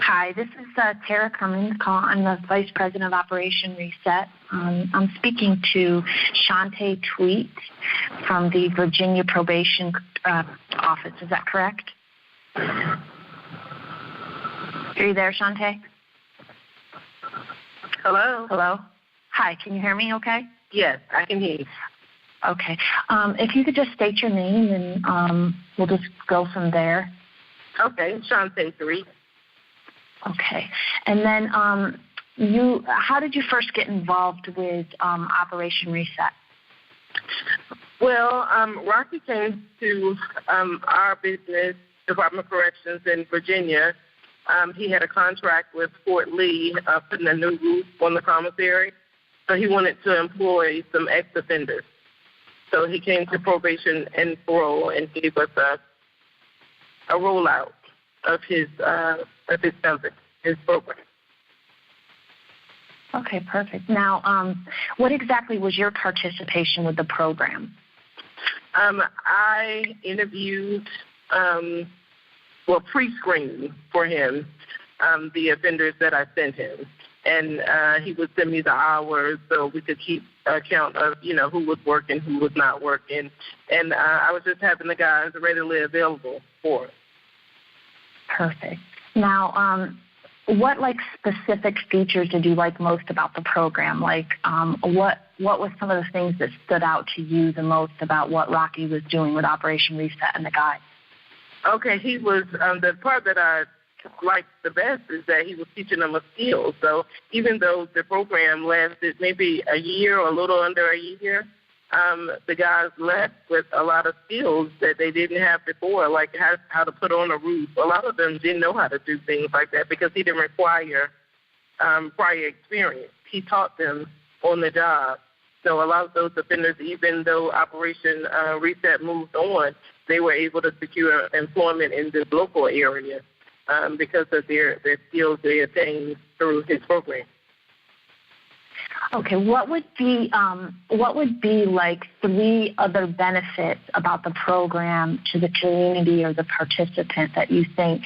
Hi, this is Tara Cummins. I'm the Vice President of Operation Reset. I'm speaking to Shante Thweatt from the Virginia Probation Office. Is that correct? Are you there, Shante? Hello? Hello? Hi, can you hear me okay? Yes, I can hear you. Okay. If you could just state your name and we'll just go from there. Okay, Shante Thweatt. Okay. And then how did you first get involved with Operation Reset? Well, Rocky came to our business, Department of Corrections in Virginia. He had a contract with Fort Lee putting a new roof on the commissary. So he wanted to employ some ex-offenders. So he came to probation and parole and gave us a rollout of his service, his program. Okay, perfect. Now, what exactly was your participation with the program? I interviewed, pre-screened for him the offenders that I sent him. And he would send me the hours so we could keep account of, who was working, who was not working. And I was just having the guys readily available for it. Perfect. Now, what specific features did you like most about the program? What was some of the things that stood out to you the most about what Rocky was doing with Operation Reset and the guys? Okay, he was the part that I liked the best is that he was teaching them a skill. So even though the program lasted maybe a year or a little under a year, the guys left with a lot of skills that they didn't have before, like how to put on a roof. A lot of them didn't know how to do things like that because he didn't require prior experience. He taught them on the job. So a lot of those offenders, even though Operation Reset moved on, they were able to secure employment in this local area because of their skills they attained through his program. Okay, what would be like 3 other benefits about the program to the community or the participant that you think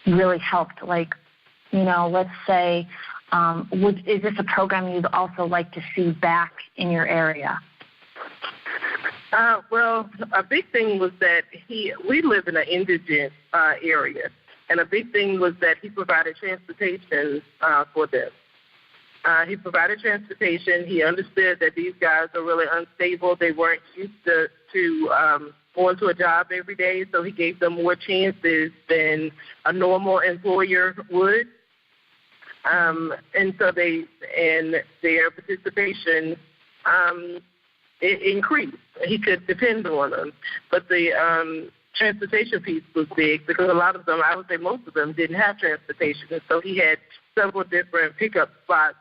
really helped? Let's say, is this a program you'd also like to see back in your area? Well, a big thing was that we live in an indigent area, and a big thing was that he provided transportation for them. He provided transportation. He understood that these guys are really unstable. They weren't used to going to a job every day, so he gave them more chances than a normal employer would. And so their participation it increased. He could depend on them. But the transportation piece was big because a lot of them, I would say most of them, didn't have transportation. And so he had several different pickup spots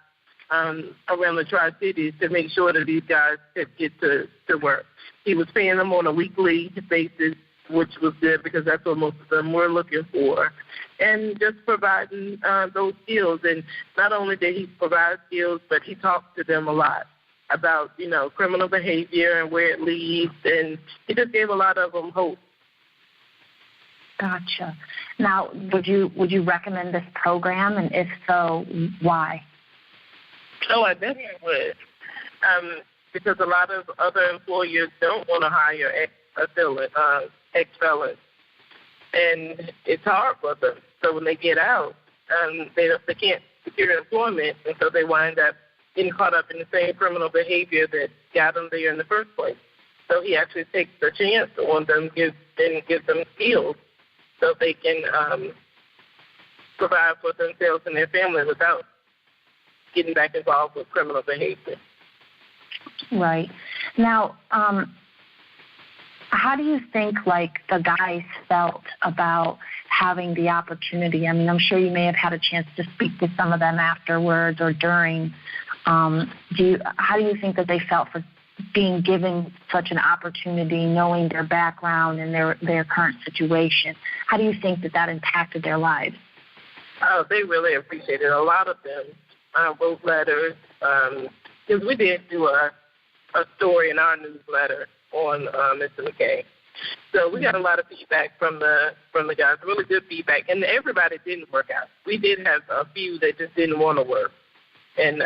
around the Tri-Cities to make sure that these guys could get to work. He was paying them on a weekly basis, which was good because that's what most of them were looking for. And just providing those skills. And not only did he provide skills, but he talked to them a lot about, criminal behavior and where it leads. And he just gave a lot of them hope. Gotcha. Now, would you recommend this program? And if so, why? Oh, I definitely would. Because a lot of other employers don't want to hire ex-felons. And it's hard for them. So when they get out, they can't secure employment, and so they wind up getting caught up in the same criminal behavior that got them there in the first place. So he actually takes a chance on them and gives them skills so they can provide for themselves and their family without getting back involved with criminal behavior. Right. Now, how do you think, the guys felt about having the opportunity? I mean, I'm sure you may have had a chance to speak to some of them afterwards or during. How do you think that they felt for being given such an opportunity, knowing their background and their current situation? How do you think that impacted their lives? Oh, they really appreciated it. A lot of them wrote letters, because we did do a story in our newsletter on Mr. McKay. So we got a lot of feedback from the guys, really good feedback, and everybody didn't work out. We did have a few that just didn't want to work. And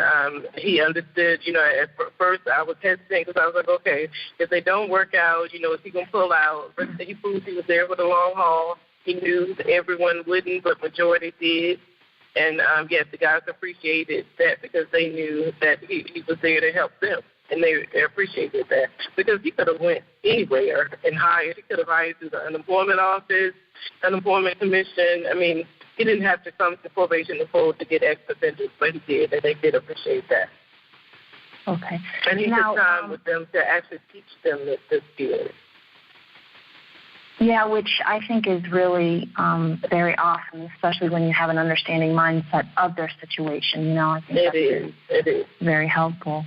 he understood, at first I was hesitant because I was like, okay, if they don't work out, is he going to pull out? He proved he was there for the long haul. He knew that everyone wouldn't, but majority did. And, yes, the guys appreciated that because they knew that he was there to help them. And they appreciated that because he could have went anywhere and hired. He could have hired through the unemployment office, unemployment commission. I mean, he didn't have to come to probation and hold to get extra benefits, but he did, and they did appreciate that. Okay. And he took time with them to actually teach them the skills. Yeah, which I think is really very awesome, especially when you have an understanding mindset of their situation. I think it is very helpful.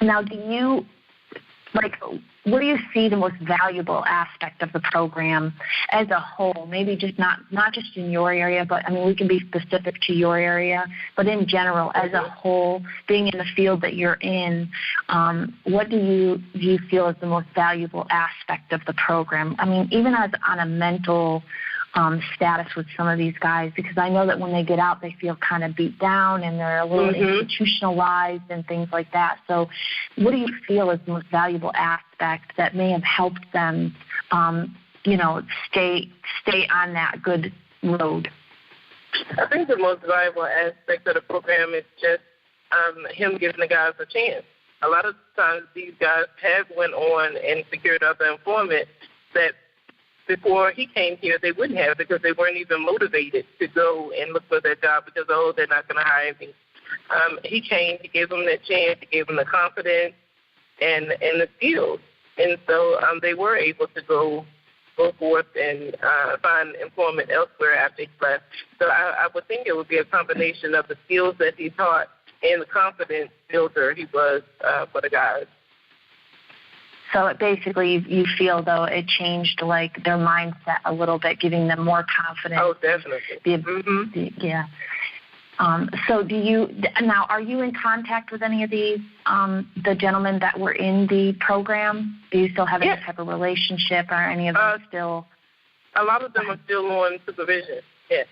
Now, what do you see the most valuable aspect of the program as a whole? Maybe just not just in your area, but we can be specific to your area, but in general, as a whole, being in the field that you're in, what do you feel is the most valuable aspect of the program? Even as on a mental status with some of these guys, because I know that when they get out, they feel kind of beat down and they're a little institutionalized and things like that. So what do you feel is the most valuable aspect that may have helped them, stay on that good road? I think the most valuable aspect of the program is just him giving the guys a chance. A lot of times these guys have went on and secured other employment that before he came here, they wouldn't have because they weren't even motivated to go and look for that job because, they're not going to hire me. He came, he gave them that chance, he gave them the confidence and the skills. And so they were able to go forth and find employment elsewhere after he left. So I would think it would be a combination of the skills that he taught and the confidence builder he was for the guys. So it basically, you feel, though, it changed, their mindset a little bit, giving them more confidence. Oh, definitely. Yeah. So now, are you in contact with any of these, the gentlemen that were in the program? Do you still have any type of relationship, or any of them still? A lot of them are still on supervision, yes.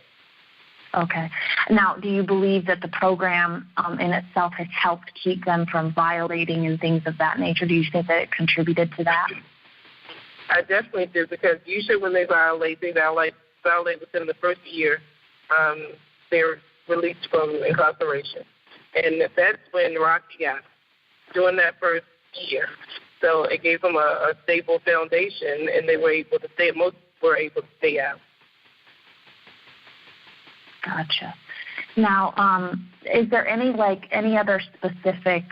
Okay. Now, do you believe that the program in itself has helped keep them from violating and things of that nature? Do you think that it contributed to that? I definitely do, because usually when they violate within the first year, they're released from incarceration. And that's when Rocky got during that first year. So it gave them a stable foundation, and they were able to stay. Most were able to stay out. Gotcha. Now, is there any other specific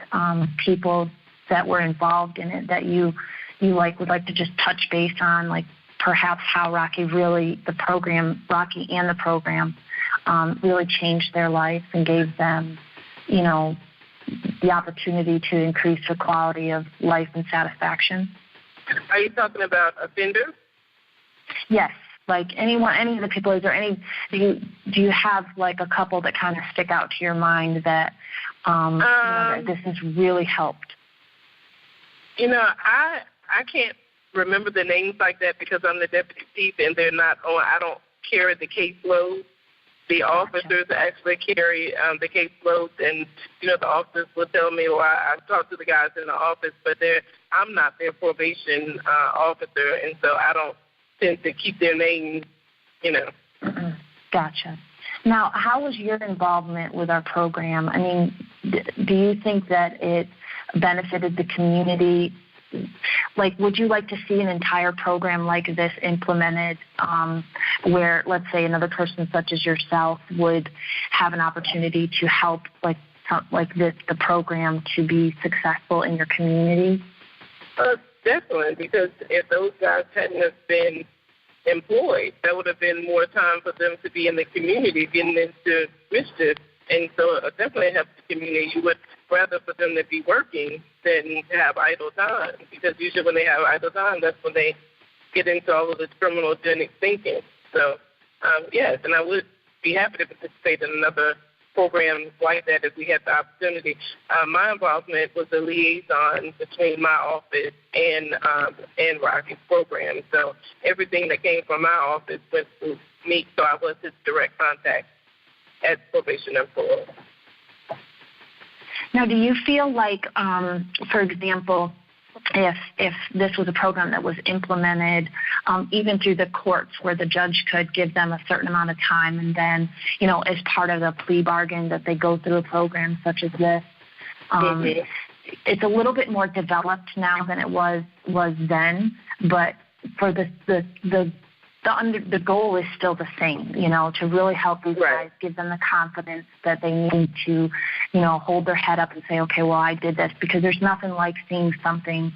people that were involved in it that you would like to just touch base on, perhaps how Rocky and the program really changed their life and gave them, the opportunity to increase their quality of life and satisfaction? Are you talking about offenders? Yes. Any of the people, is there any, do you have a couple that kind of stick out to your mind that, that this has really helped? I can't remember the names like that because I'm the deputy chief and they're not on, I don't carry the caseload. The officers actually carry the caseloads, and, the officers will tell me, I talk to the guys in the office, but I'm not their probation officer, and so I don't tend to keep their names, Gotcha. Now, how was your involvement with our program? Do you think that it benefited the community? Would you like to see an entire program like this implemented where, let's say, another person such as yourself would have an opportunity to help the program to be successful in your community? Definitely, because if those guys hadn't have been employed, that would have been more time for them to be in the community, getting into mischief. And so it definitely helps the community. You would rather for them to be working than to have idle time, because usually when they have idle time, that's when they get into all of this criminogenic thinking. So, yes, and I would be happy to participate in another programs like that if we had the opportunity. My involvement was a liaison between my office and Rocky's program. So everything that came from my office went through me, so I was his direct contact at probation and parole. Now, do you feel like, for example, if this was a program that was implemented even through the courts where the judge could give them a certain amount of time and then, as part of the plea bargain that they go through a program such as this, it's a little bit more developed now than it was then, but for the goal is still the same, to really help these guys, give them the confidence that they need to, hold their head up and say, okay, well, I did this, because there's nothing like seeing something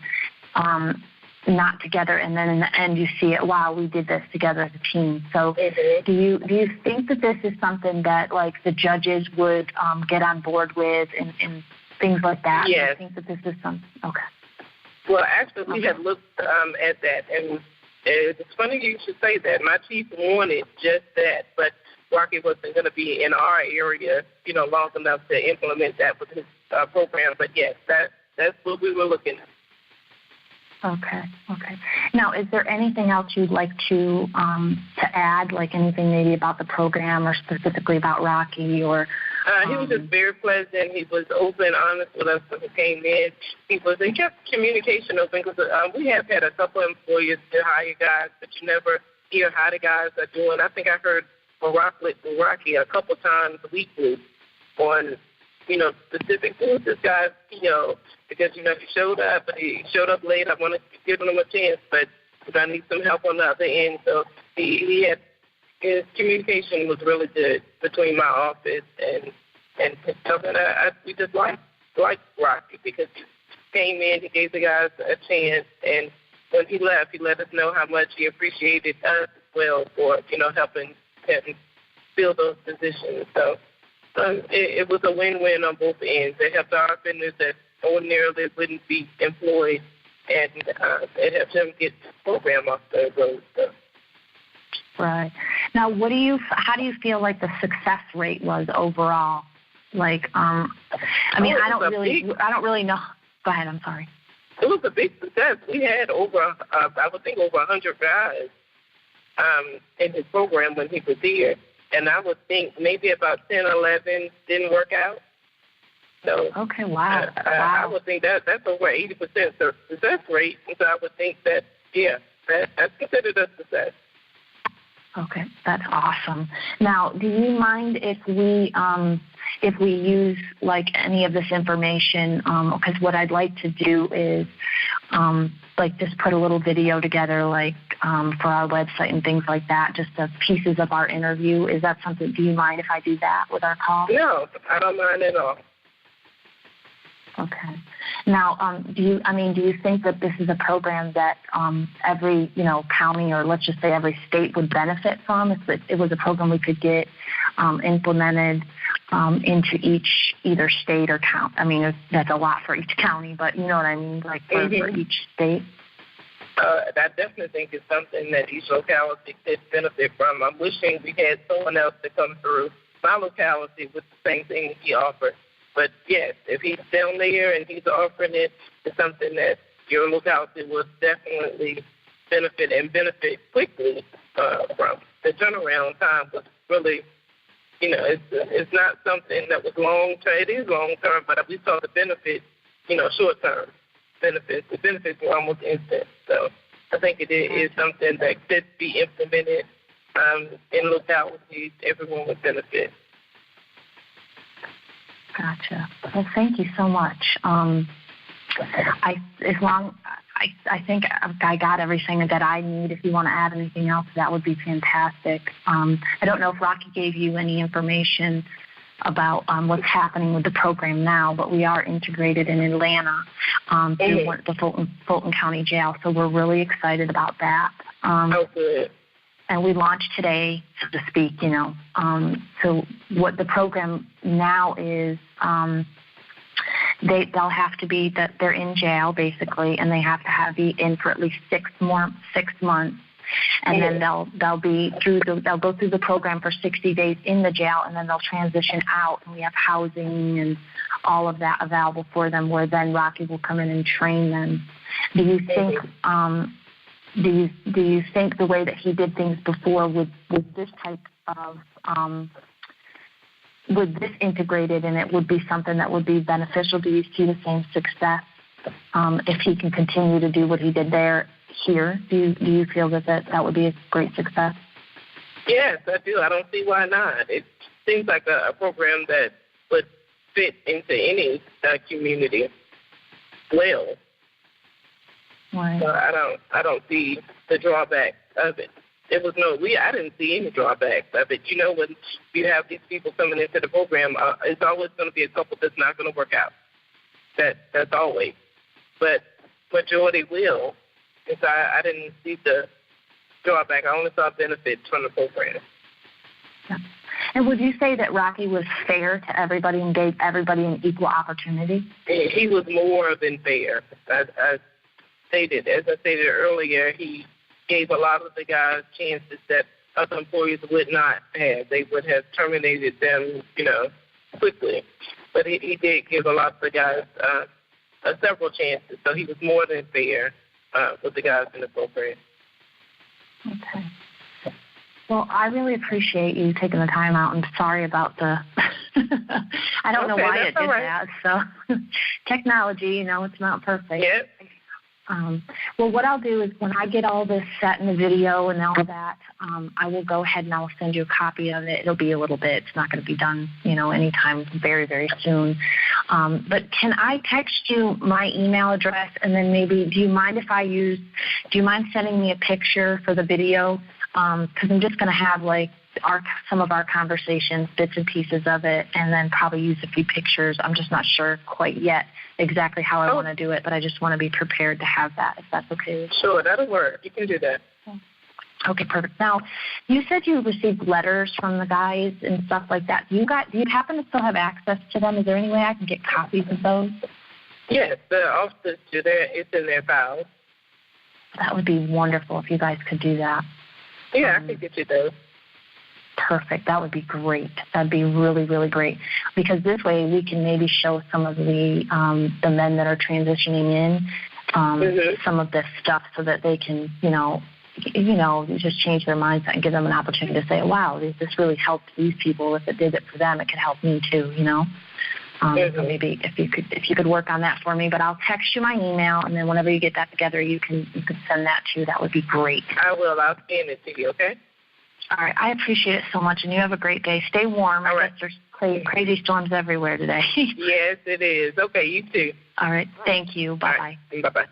not together, and then in the end you see it, wow, we did this together as a team. So do you think that this is something that, like, the judges would get on board with and things like that? Yes. Do you think that this is something? Okay. Well, actually, we have looked at that, and it's funny you should say that. My chief wanted just that, but Rocky wasn't going to be in our area, long enough to implement that with his program. But yes, that's what we were looking at. Okay. Now, is there anything else you'd like to add, like anything maybe about the program or specifically about Rocky or? He was just very pleasant. He was open, honest with us when he came in. He kept communication open because we have had a couple of employers to hire guys, but you never hear how the guys are doing. I think I heard Rocky a couple times weekly on, specific things. This guy, because, he showed up, but he showed up late. I wanted to give him a chance, but I need some help on the other end. So his communication was really good between my office and himself. And we just liked Rocky because he came in, he gave the guys a chance, and when he left, he let us know how much he appreciated us as well for, helping him fill those positions. So it was a win-win on both ends. It helped our offenders that ordinarily wouldn't be employed, and it helped him get the program off the road. So. Right. Now, how do you feel like the success rate was overall? Like, I don't really know. Go ahead. I'm sorry. It was a big success. We had over 100 guys in his program when he was here, and I would think maybe about 10, 11 didn't work out. So, okay, wow. I would think that's over 80% success rate, and so I would think that, that's considered a success. Okay, that's awesome. Now, do you mind if we use like any of this information? Because what I'd like to do is just put a little video together, for our website and things like that, just the pieces of our interview. Is that something? Do you mind if I do that with our call? No, I don't mind at all. Okay. Now, do you think that this is a program that every, county or let's just say every state would benefit from? If it was a program we could get implemented into either state or county. I mean, that's a lot for each county, but you know what I mean, for each state. I definitely think it's something that each locality could benefit from. I'm wishing we had someone else to come through my locality with the same thing he offered. But, yes, if he's down there and he's offering it, it's something that your locality would definitely benefit quickly from. The turnaround time was really, it's not something that was long-term. It is long-term, but we saw the benefits, short-term benefits. The benefits were almost instant. So I think it is something that could be implemented in localities. Everyone would benefit. Gotcha. Well, thank you so much. I think I got everything that I need. If you want to add anything else, that would be fantastic. I don't know if Rocky gave you any information about what's happening with the program now, but we are integrated in Atlanta through the Fulton County Jail, so we're really excited about that. Good. And we launched today, so to speak, So what the program now is, they'll have to be that they're in jail basically, and they have to be in for at least 6 months and then they'll go through the program for 60 days in the jail, and then they'll transition out, and we have housing and all of that available for them, where then Rocky will come in and train them. Do you think do you think the way that he did things before with this type of with this integrated, and it would be something that would be beneficial? Do you see the same success if he can continue to do what he did here? Do you feel that would be a great success? Yes, I do. I don't see why not. It seems like a program that would fit into any community well. Right. So I don't see the drawback of it. I didn't see any drawbacks of it. You know, when you have these people coming into the program, it's always going to be a couple that's not going to work out. That's always. But majority will. And so I didn't see the drawback. I only saw benefits from the program. Yeah. And would you say that Rocky was fair to everybody and gave everybody an equal opportunity? He was more than fair. As I stated earlier, he gave a lot of the guys chances that other employees would not have. They would have terminated them, quickly. But he did give a lot of the guys several chances. So he was more than fair with the guys in the program. Okay. Well, I really appreciate you taking the time out, and sorry about the I don't know why it did that. So technology, it's not perfect. Yep. Well, what I'll do is when I get all this set in the video and all that, I will go ahead and I'll send you a copy of it. It'll be a little bit. It's not going to be done, anytime very, very soon. But can I text you my email address, and then maybe do you mind sending me a picture for the video? Because I'm just going to have some of our conversations, bits and pieces of it, and then probably use a few pictures. I'm just not sure quite yet exactly how I want to do it, but I just want to be prepared to have that, if that's okay with you. Sure, that'll work. You can do that. Okay, perfect. Now, you said you received letters from the guys and stuff like that. Do you happen to still have access to them? Is there any way I can get copies of those? Yes, the officers do that. It's in their files. That would be wonderful if you guys could do that. Yeah, I can get you those. Perfect. That would be great. That'd be really, really great. Because this way we can maybe show some of the men that are transitioning in some of this stuff, so that they can, just change their mindset and give them an opportunity to say, wow, this really helped these people. If it did it for them, it could help me too, So maybe if you could work on that for me. But I'll text you my email, and then whenever you get that together, you can send that to. That would be great. I will. I'll send it to you, okay? All right. I appreciate it so much, and you have a great day. Stay warm. All right. I guess there's crazy storms everywhere today. Yes, it is. Okay, you too. All right. Thank you. Bye-bye. Right. Bye-bye.